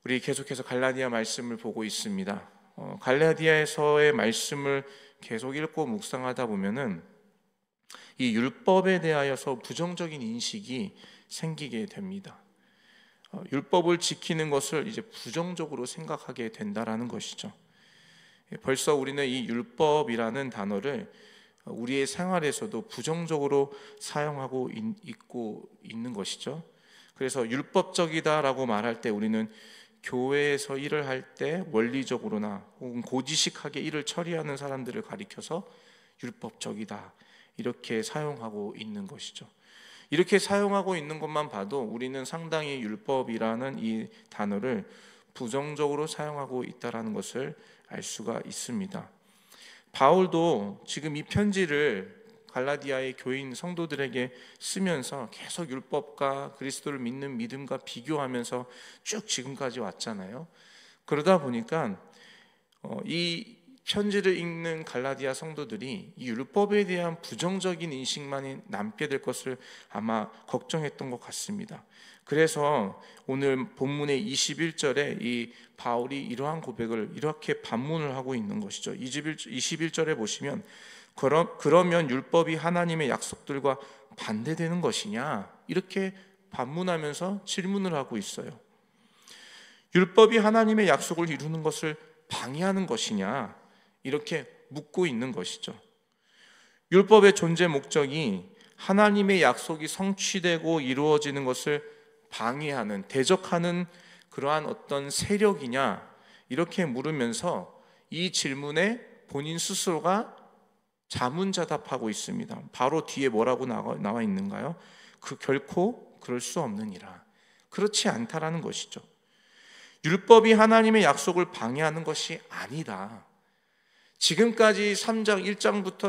우리 계속해서 갈라디아 말씀을 보고 있습니다. 갈라디아에서의 말씀을 계속 읽고 묵상하다 보면은 이 율법에 대하여서 부정적인 인식이 생기게 됩니다. 율법을 지키는 것을 이제 부정적으로 생각하게 된다라는 것이죠. 벌써 우리는 이 율법이라는 단어를 우리의 생활에서도 부정적으로 사용하고 있고 있는 것이죠. 그래서 율법적이다라고 말할 때 우리는 교회에서 일을 할 때 원리적으로나 혹은 고지식하게 일을 처리하는 사람들을 가리켜서 율법적이다 이렇게 사용하고 있는 것이죠. 이렇게 사용하고 있는 것만 봐도 우리는 상당히 율법이라는 이 단어를 부정적으로 사용하고 있다는 것을 알 수가 있습니다. 바울도 지금 이 편지를 갈라디아의 교인 성도들에게 쓰면서 계속 율법과 그리스도를 믿는 믿음과 비교하면서 쭉 지금까지 왔잖아요. 그러다 보니까 이 편지를 읽는 갈라디아 성도들이 이 율법에 대한 부정적인 인식만이 남게 될 것을 아마 걱정했던 것 같습니다. 그래서 오늘 본문의 21절에 이 바울이 이러한 고백을 이렇게 반문을 하고 있는 것이죠. 21절에 보시면 그러면 율법이 하나님의 약속들과 반대되는 것이냐? 이렇게 반문하면서 질문을 하고 있어요. 율법이 하나님의 약속을 이루는 것을 방해하는 것이냐? 이렇게 묻고 있는 것이죠. 율법의 존재 목적이 하나님의 약속이 성취되고 이루어지는 것을 방해하는, 대적하는 그러한 어떤 세력이냐? 이렇게 물으면서 이 질문에 본인 스스로가 자문자답하고 있습니다. 바로 뒤에 뭐라고 나와 있는가요? 결코 그럴 수 없느니라. 그렇지 않다라는 것이죠. 율법이 하나님의 약속을 방해하는 것이 아니다. 지금까지 3장 1장부터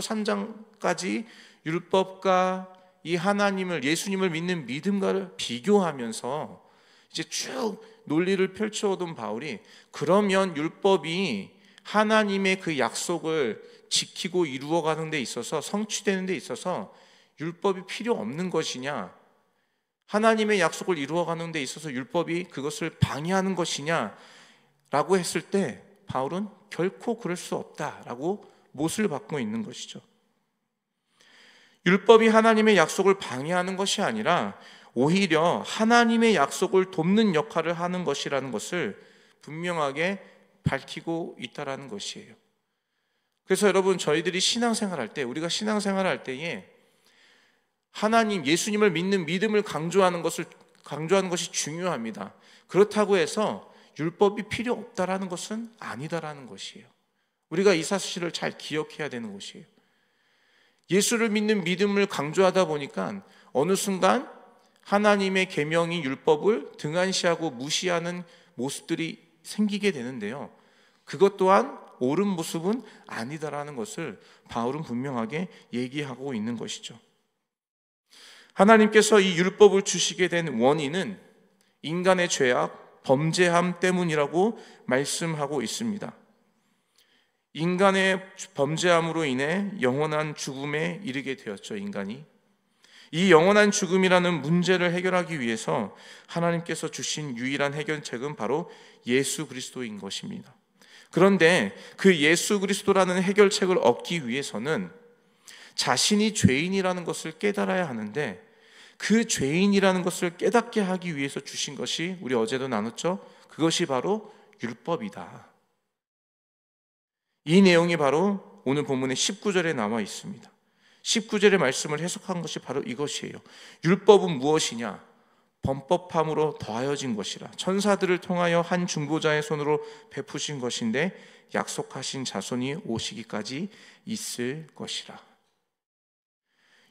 3장까지 율법과 이 하나님을, 예수님을 믿는 믿음과를 비교하면서 이제 쭉 논리를 펼쳐오던 바울이 그러면 율법이 하나님의 그 약속을 지키고 이루어가는 데 있어서, 성취되는 데 있어서 율법이 필요 없는 것이냐, 하나님의 약속을 이루어가는 데 있어서 율법이 그것을 방해하는 것이냐 라고 했을 때 바울은 결코 그럴 수 없다라고 못을 받고 있는 것이죠. 율법이 하나님의 약속을 방해하는 것이 아니라 오히려 하나님의 약속을 돕는 역할을 하는 것이라는 것을 분명하게 밝히고 있다라는 것이에요. 그래서 여러분, 저희들이 신앙생활할 때, 우리가 신앙생활할 때에 하나님, 예수님을 믿는 믿음을 강조하는 것이 중요합니다. 그렇다고 해서 율법이 필요 없다라는 것은 아니다라는 것이에요. 우리가 이 사실을 잘 기억해야 되는 것이에요. 예수를 믿는 믿음을 강조하다 보니까 어느 순간 하나님의 계명인 율법을 등한시하고 무시하는 모습들이 생기게 되는데요. 그것 또한 옳은 모습은 아니다라는 것을 바울은 분명하게 얘기하고 있는 것이죠. 하나님께서 이 율법을 주시게 된 원인은 인간의 죄악, 범죄함 때문이라고 말씀하고 있습니다. 인간의 범죄함으로 인해 영원한 죽음에 이르게 되었죠, 인간이. 이 영원한 죽음이라는 문제를 해결하기 위해서 하나님께서 주신 유일한 해결책은 바로 예수 그리스도인 것입니다. 그런데 그 예수 그리스도라는 해결책을 얻기 위해서는 자신이 죄인이라는 것을 깨달아야 하는데, 그 죄인이라는 것을 깨닫게 하기 위해서 주신 것이, 우리 어제도 나눴죠? 그것이 바로 율법이다. 이 내용이 바로 오늘 본문의 19절에 나와 있습니다. 19절의 말씀을 해석한 것이 바로 이것이에요. 율법은 무엇이냐? 범법함으로 더하여진 것이라. 천사들을 통하여 한 중보자의 손으로 베푸신 것인데 약속하신 자손이 오시기까지 있을 것이라.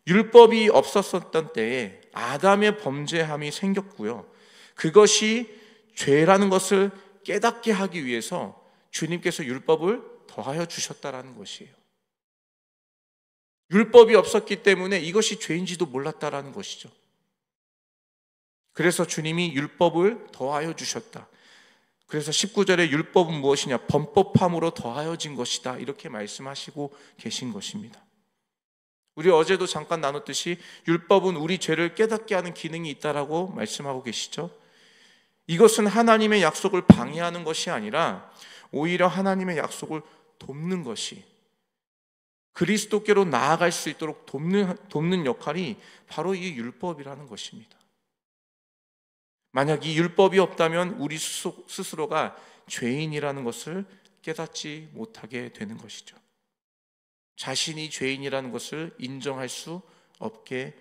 율법이 없었던 때에 아담의 범죄함이 생겼고요. 그것이 죄라는 것을 깨닫게 하기 위해서 주님께서 율법을 더하여 주셨다라는 것이에요. 율법이 없었기 때문에 이것이 죄인지도 몰랐다라는 것이죠. 그래서 주님이 율법을 더하여 주셨다. 그래서 19절에 율법은 무엇이냐? 범법함으로 더하여진 것이다. 이렇게 말씀하시고 계신 것입니다. 우리 어제도 잠깐 나눴듯이 율법은 우리 죄를 깨닫게 하는 기능이 있다라고 말씀하고 계시죠. 이것은 하나님의 약속을 방해하는 것이 아니라 오히려 하나님의 약속을 돕는 것이, 그리스도께로 나아갈 수 있도록 돕는 역할이 바로 이 율법이라는 것입니다. 만약 이 율법이 없다면 우리 스스로가 죄인이라는 것을 깨닫지 못하게 되는 것이죠. 자신이 죄인이라는 것을 인정할 수 없게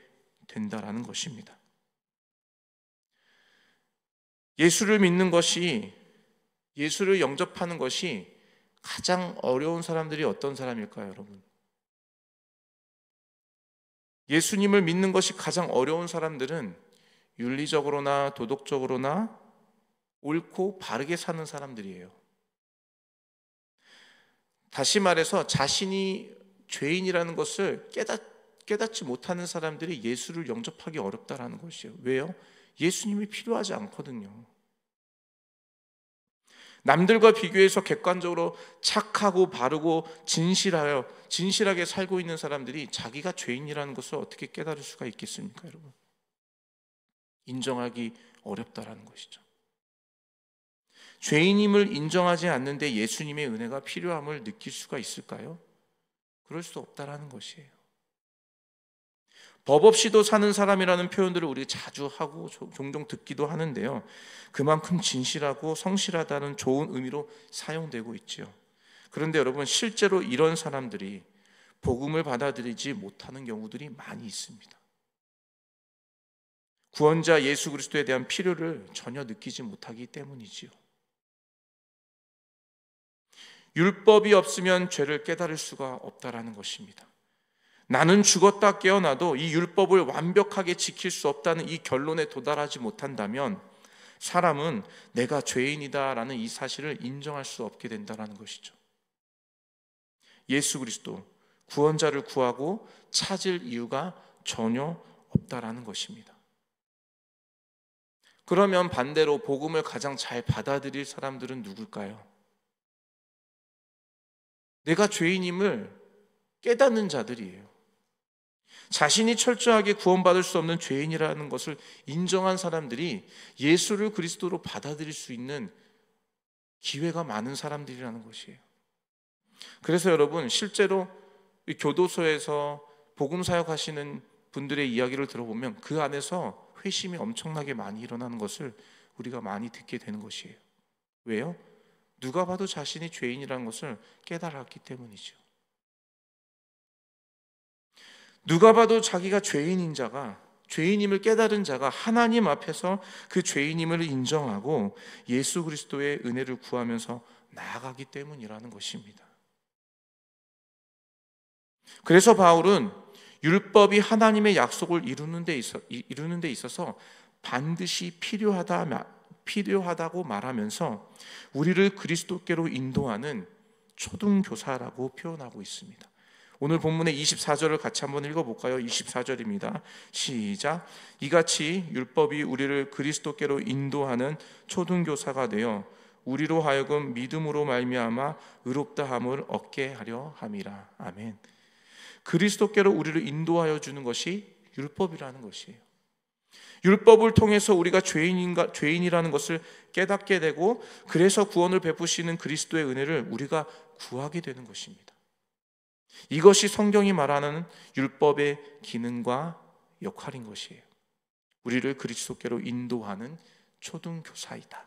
된다라는 것입니다. 예수를 믿는 것이, 예수를 영접하는 것이 가장 어려운 사람들이 어떤 사람일까요, 여러분? 예수님을 믿는 것이 가장 어려운 사람들은 윤리적으로나 도덕적으로나 옳고 바르게 사는 사람들이에요. 다시 말해서 자신이 죄인이라는 것을 깨닫지 못하는 사람들이 예수를 영접하기 어렵다라는 것이에요. 왜요? 예수님이 필요하지 않거든요. 남들과 비교해서 객관적으로 착하고 바르고 진실하게 살고 있는 사람들이 자기가 죄인이라는 것을 어떻게 깨달을 수가 있겠습니까, 여러분? 인정하기 어렵다라는 것이죠. 죄인임을 인정하지 않는데 예수님의 은혜가 필요함을 느낄 수가 있을까요? 그럴 수 없다라는 것이에요. 법 없이도 사는 사람이라는 표현들을 우리가 자주 하고 종종 듣기도 하는데요, 그만큼 진실하고 성실하다는 좋은 의미로 사용되고 있죠. 그런데 여러분, 실제로 이런 사람들이 복음을 받아들이지 못하는 경우들이 많이 있습니다. 구원자 예수 그리스도에 대한 필요를 전혀 느끼지 못하기 때문이지요. 율법이 없으면 죄를 깨달을 수가 없다라는 것입니다. 나는 죽었다 깨어나도 이 율법을 완벽하게 지킬 수 없다는 이 결론에 도달하지 못한다면 사람은 내가 죄인이다라는 이 사실을 인정할 수 없게 된다는 것이죠. 예수 그리스도, 구원자를 구하고 찾을 이유가 전혀 없다라는 것입니다. 그러면 반대로 복음을 가장 잘 받아들일 사람들은 누굴까요? 내가 죄인임을 깨닫는 자들이에요. 자신이 철저하게 구원받을 수 없는 죄인이라는 것을 인정한 사람들이 예수를 그리스도로 받아들일 수 있는 기회가 많은 사람들이라는 것이에요. 그래서 여러분, 실제로 이 교도소에서 복음 사역하시는 분들의 이야기를 들어보면 그 안에서 회심이 엄청나게 많이 일어나는 것을 우리가 많이 듣게 되는 것이에요. 왜요? 누가 봐도 자신이 죄인이라는 것을 깨달았기 때문이죠. 누가 봐도 자기가 죄인임을 깨달은 자가 하나님 앞에서 그 죄인임을 인정하고 예수 그리스도의 은혜를 구하면서 나아가기 때문이라는 것입니다. 그래서 바울은 율법이 하나님의 약속을 이루는 데 있어서 반드시 필요하다고 말하면서 우리를 그리스도께로 인도하는 초등교사라고 표현하고 있습니다. 오늘 본문의 24절을 같이 한번 읽어볼까요? 24절입니다. 시작. 이같이 율법이 우리를 그리스도께로 인도하는 초등교사가 되어 우리로 하여금 믿음으로 말미암아 의롭다함을 얻게 하려 함이라. 아멘. 그리스도께로 우리를 인도하여 주는 것이 율법이라는 것이에요. 율법을 통해서 우리가 죄인이라는 것을 깨닫게 되고, 그래서 구원을 베푸시는 그리스도의 은혜를 우리가 구하게 되는 것입니다. 이것이 성경이 말하는 율법의 기능과 역할인 것이에요. 우리를 그리스도께로 인도하는 초등교사이다.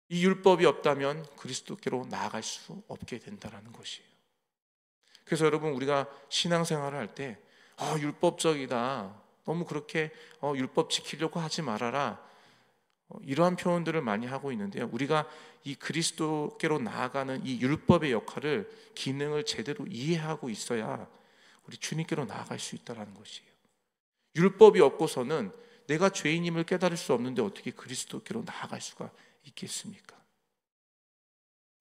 이 율법이 없다면 그리스도께로 나아갈 수 없게 된다는 것이에요. 그래서 여러분, 우리가 신앙생활을 할 때 율법적이다, 너무 그렇게 율법 지키려고 하지 말아라, 이러한 표현들을 많이 하고 있는데요, 우리가 이 그리스도께로 나아가는 이 율법의 역할을, 기능을 제대로 이해하고 있어야 우리 주님께로 나아갈 수 있다는 것이에요. 율법이 없고서는 내가 죄인임을 깨달을 수 없는데 어떻게 그리스도께로 나아갈 수가 있겠습니까?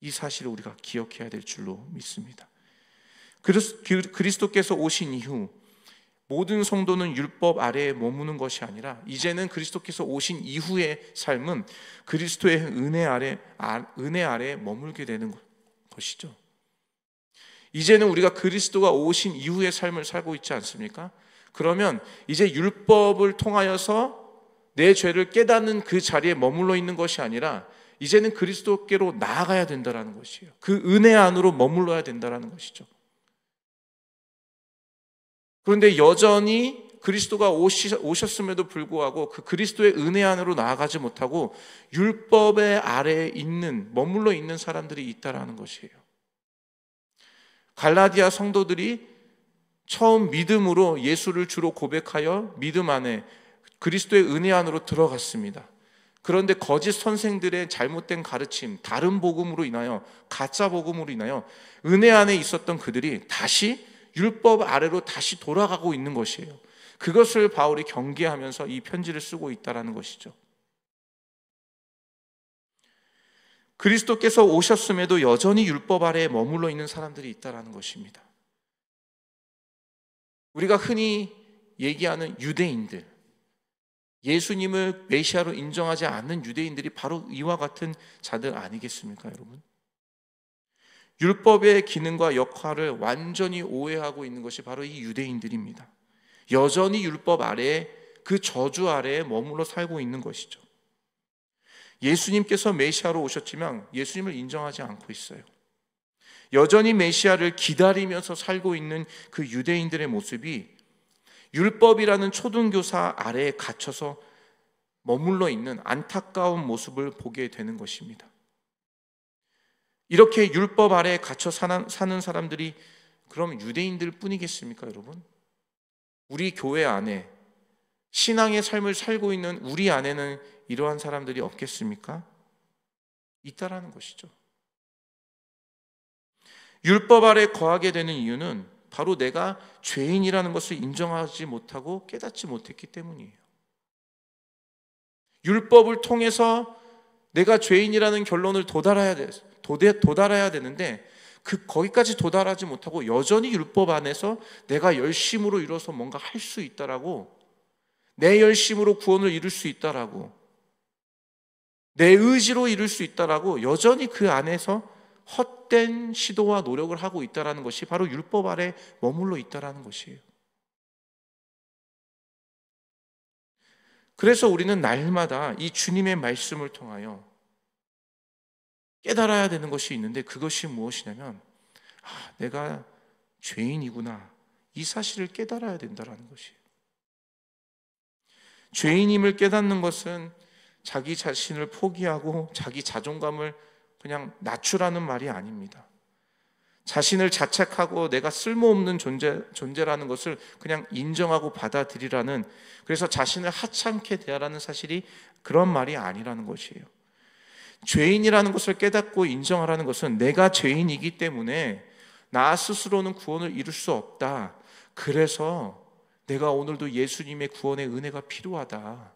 이 사실을 우리가 기억해야 될 줄로 믿습니다. 그리스도께서 오신 이후 모든 성도는 율법 아래에 머무는 것이 아니라 이제는 그리스도께서 오신 이후의 삶은 그리스도의 은혜 아래에 머물게 되는 것이죠. 이제는 우리가 그리스도가 오신 이후의 삶을 살고 있지 않습니까? 그러면 이제 율법을 통하여서 내 죄를 깨닫는 그 자리에 머물러 있는 것이 아니라 이제는 그리스도께로 나아가야 된다는 것이에요. 그 은혜 안으로 머물러야 된다는 것이죠. 그런데 여전히 그리스도가 오셨음에도 불구하고 그 그리스도의 은혜 안으로 나아가지 못하고 율법의 아래에 머물러 있는 사람들이 있다는 것이에요. 갈라디아 성도들이 처음 믿음으로 예수를 주로 고백하여 믿음 안에 그리스도의 은혜 안으로 들어갔습니다. 그런데 거짓 선생들의 잘못된 가르침, 다른 복음으로 인하여, 가짜 복음으로 인하여 은혜 안에 있었던 그들이 다시 율법 아래로 다시 돌아가고 있는 것이에요. 그것을 바울이 경계하면서 이 편지를 쓰고 있다는 것이죠. 그리스도께서 오셨음에도 여전히 율법 아래에 머물러 있는 사람들이 있다는 것입니다. 우리가 흔히 얘기하는 유대인들, 예수님을 메시아로 인정하지 않는 유대인들이 바로 이와 같은 자들 아니겠습니까, 여러분? 율법의 기능과 역할을 완전히 오해하고 있는 것이 바로 이 유대인들입니다. 여전히 율법 아래에, 그 저주 아래에 머물러 살고 있는 것이죠. 예수님께서 메시아로 오셨지만 예수님을 인정하지 않고 있어요. 여전히 메시아를 기다리면서 살고 있는 그 유대인들의 모습이 율법이라는 초등교사 아래에 갇혀서 머물러 있는 안타까운 모습을 보게 되는 것입니다. 이렇게 율법 아래에 갇혀 사는 사람들이 그럼 유대인들 뿐이겠습니까, 여러분? 우리 교회 안에 신앙의 삶을 살고 있는 우리 안에는 이러한 사람들이 없겠습니까? 있다라는 것이죠. 율법 아래 거하게 되는 이유는 바로 내가 죄인이라는 것을 인정하지 못하고 깨닫지 못했기 때문이에요. 율법을 통해서 내가 죄인이라는 결론을 도달해야 되는데 거기까지 도달하지 못하고 여전히 율법 안에서 내가 열심으로 이뤄서 뭔가 할 수 있다라고, 내 열심으로 구원을 이룰 수 있다라고, 내 의지로 이룰 수 있다라고 여전히 그 안에서 헛된 시도와 노력을 하고 있다는 것이 바로 율법 아래 머물러 있다는 것이에요. 그래서 우리는 날마다 이 주님의 말씀을 통하여 깨달아야 되는 것이 있는데, 그것이 무엇이냐면 내가 죄인이구나, 이 사실을 깨달아야 된다는 것이에요. 죄인임을 깨닫는 것은 자기 자신을 포기하고 자기 자존감을 그냥 낮추라는 말이 아닙니다. 자신을 자책하고 내가 쓸모없는 존재라는 것을 그냥 인정하고 받아들이라는, 그래서 자신을 하찮게 대하라는 사실이 그런 말이 아니라는 것이에요. 죄인이라는 것을 깨닫고 인정하라는 것은 내가 죄인이기 때문에 나 스스로는 구원을 이룰 수 없다, 그래서 내가 오늘도 예수님의 구원의 은혜가 필요하다,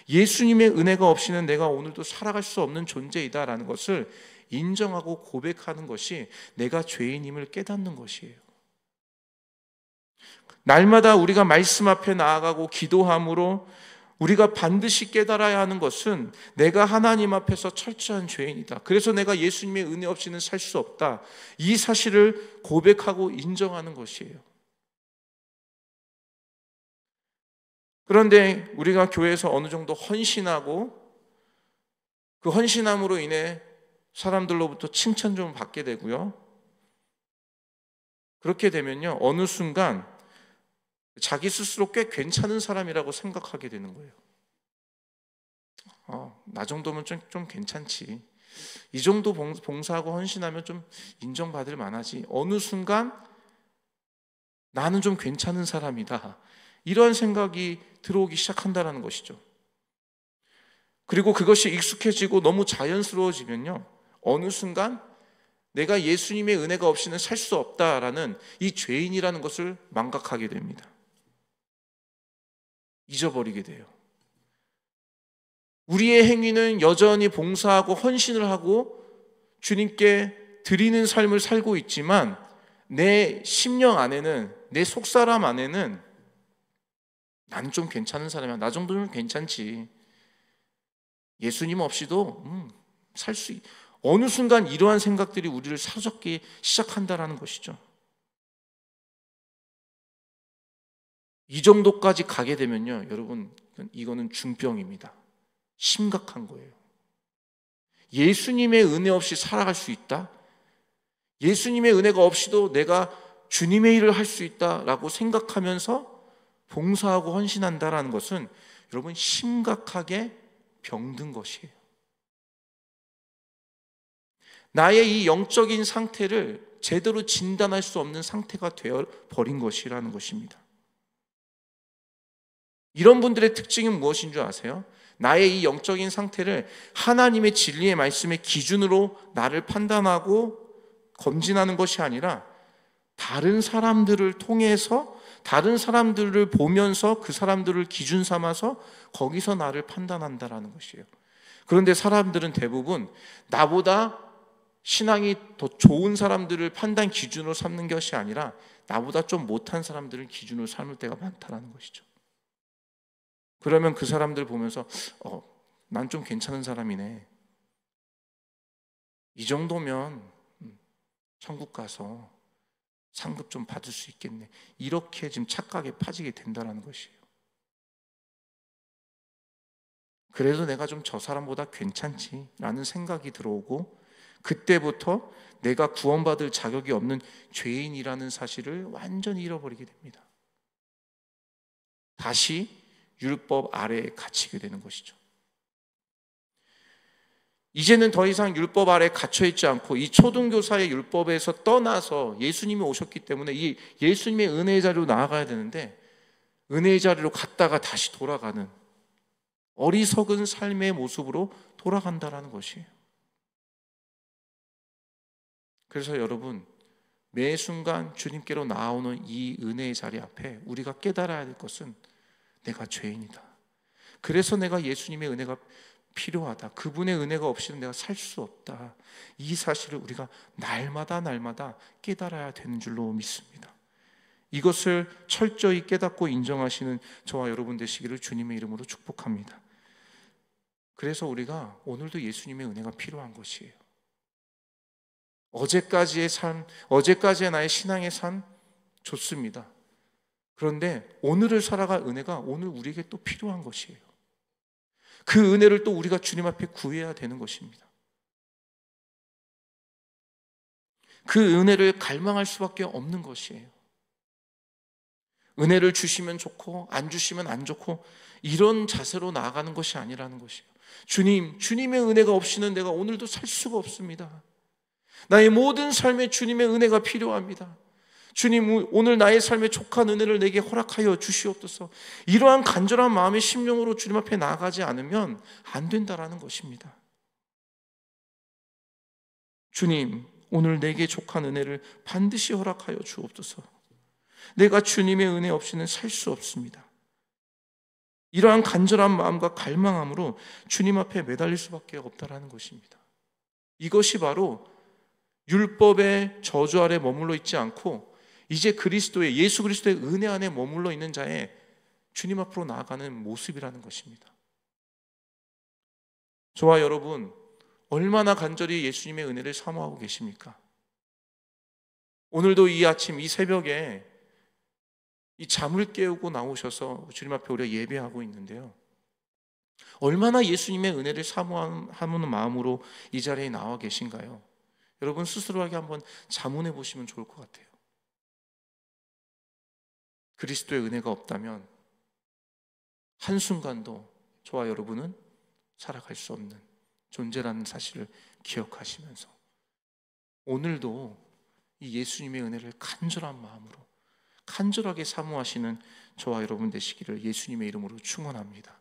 예수님의 은혜가 없이는 내가 오늘도 살아갈 수 없는 존재이다라는 것을 인정하고 고백하는 것이 내가 죄인임을 깨닫는 것이에요. 날마다 우리가 말씀 앞에 나아가고 기도함으로 우리가 반드시 깨달아야 하는 것은 내가 하나님 앞에서 철저한 죄인이다, 그래서 내가 예수님의 은혜 없이는 살 수 없다, 이 사실을 고백하고 인정하는 것이에요. 그런데 우리가 교회에서 어느 정도 헌신하고 그 헌신함으로 인해 사람들로부터 칭찬 좀 받게 되고요, 그렇게 되면요 어느 순간 자기 스스로 꽤 괜찮은 사람이라고 생각하게 되는 거예요. 나 정도면 좀 괜찮지, 이 정도 봉사하고 헌신하면 좀 인정받을 만하지, 어느 순간 나는 좀 괜찮은 사람이다, 이런 생각이 들어오기 시작한다는 것이죠. 그리고 그것이 익숙해지고 너무 자연스러워지면요 어느 순간 내가 예수님의 은혜가 없이는 살 수 없다라는 이 죄인이라는 것을 망각하게 됩니다. 잊어버리게 돼요. 우리의 행위는 여전히 봉사하고 헌신을 하고 주님께 드리는 삶을 살고 있지만 내 심령 안에는, 내 속사람 안에는 나는 좀 괜찮은 사람이야, 나 정도면 괜찮지, 예수님 없이도 살 수 있... 어느 순간 이러한 생각들이 우리를 사로잡기 시작한다는 것이죠. 이 정도까지 가게 되면요 여러분, 이거는 중병입니다. 심각한 거예요. 예수님의 은혜 없이 살아갈 수 있다? 예수님의 은혜가 없이도 내가 주님의 일을 할 수 있다라고 생각하면서 봉사하고 헌신한다라는 것은 여러분 심각하게 병든 것이에요. 나의 이 영적인 상태를 제대로 진단할 수 없는 상태가 되어버린 것이라는 것입니다. 이런 분들의 특징은 무엇인 줄 아세요? 나의 이 영적인 상태를 하나님의 진리의 말씀의 기준으로 나를 판단하고 검진하는 것이 아니라 다른 사람들을 통해서, 다른 사람들을 보면서 그 사람들을 기준 삼아서 거기서 나를 판단한다라는 것이에요. 그런데 사람들은 대부분 나보다 신앙이 더 좋은 사람들을 판단 기준으로 삼는 것이 아니라 나보다 좀 못한 사람들을 기준으로 삼을 때가 많다는 것이죠. 그러면 그 사람들 보면서 난 좀 괜찮은 사람이네, 이 정도면 천국 가서 상급 좀 받을 수 있겠네, 이렇게 지금 착각에 빠지게 된다는 것이에요. 그래도 내가 좀 저 사람보다 괜찮지라는 생각이 들어오고, 그때부터 내가 구원받을 자격이 없는 죄인이라는 사실을 완전히 잃어버리게 됩니다. 다시 율법 아래에 갇히게 되는 것이죠. 이제는 더 이상 율법 아래에 갇혀있지 않고 이 초등교사의 율법에서 떠나서 예수님이 오셨기 때문에 이 예수님의 은혜의 자리로 나아가야 되는데, 은혜의 자리로 갔다가 다시 돌아가는 어리석은 삶의 모습으로 돌아간다는 것이에요. 그래서 여러분, 매 순간 주님께로 나오는 이 은혜의 자리 앞에 우리가 깨달아야 될 것은 내가 죄인이다. 그래서 내가 예수님의 은혜가 필요하다. 그분의 은혜가 없이는 내가 살 수 없다. 이 사실을 우리가 날마다 깨달아야 되는 줄로 믿습니다. 이것을 철저히 깨닫고 인정하시는 저와 여러분 되시기를 주님의 이름으로 축복합니다. 그래서 우리가 오늘도 예수님의 은혜가 필요한 것이에요. 어제까지의 삶, 어제까지의 나의 신앙의 삶 좋습니다. 그런데 오늘을 살아갈 은혜가 오늘 우리에게 또 필요한 것이에요. 그 은혜를 또 우리가 주님 앞에 구해야 되는 것입니다. 그 은혜를 갈망할 수밖에 없는 것이에요. 은혜를 주시면 좋고 안 주시면 안 좋고 이런 자세로 나아가는 것이 아니라는 것이에요. 주님의 은혜가 없이는 내가 오늘도 살 수가 없습니다. 나의 모든 삶에 주님의 은혜가 필요합니다. 주님, 오늘 나의 삶에 족한 은혜를 내게 허락하여 주시옵소서. 이러한 간절한 마음의 심령으로 주님 앞에 나아가지 않으면 안 된다라는 것입니다. 주님, 오늘 내게 족한 은혜를 반드시 허락하여 주옵소서. 내가 주님의 은혜 없이는 살 수 없습니다. 이러한 간절한 마음과 갈망함으로 주님 앞에 매달릴 수밖에 없다라는 것입니다. 이것이 바로 율법의 저주 아래 머물러 있지 않고 이제 예수 그리스도의 은혜 안에 머물러 있는 자의 주님 앞으로 나아가는 모습이라는 것입니다. 저와 여러분, 얼마나 간절히 예수님의 은혜를 사모하고 계십니까? 오늘도 이 아침, 이 새벽에 이 잠을 깨우고 나오셔서 주님 앞에 우리가 예배하고 있는데요, 얼마나 예수님의 은혜를 사모하는 마음으로 이 자리에 나와 계신가요? 여러분 스스로에게 한번 자문해 보시면 좋을 것 같아요. 그리스도의 은혜가 없다면 한순간도 저와 여러분은 살아갈 수 없는 존재라는 사실을 기억하시면서 오늘도 이 예수님의 은혜를 간절한 마음으로 간절하게 사모하시는 저와 여러분 되시기를 예수님의 이름으로 축원합니다.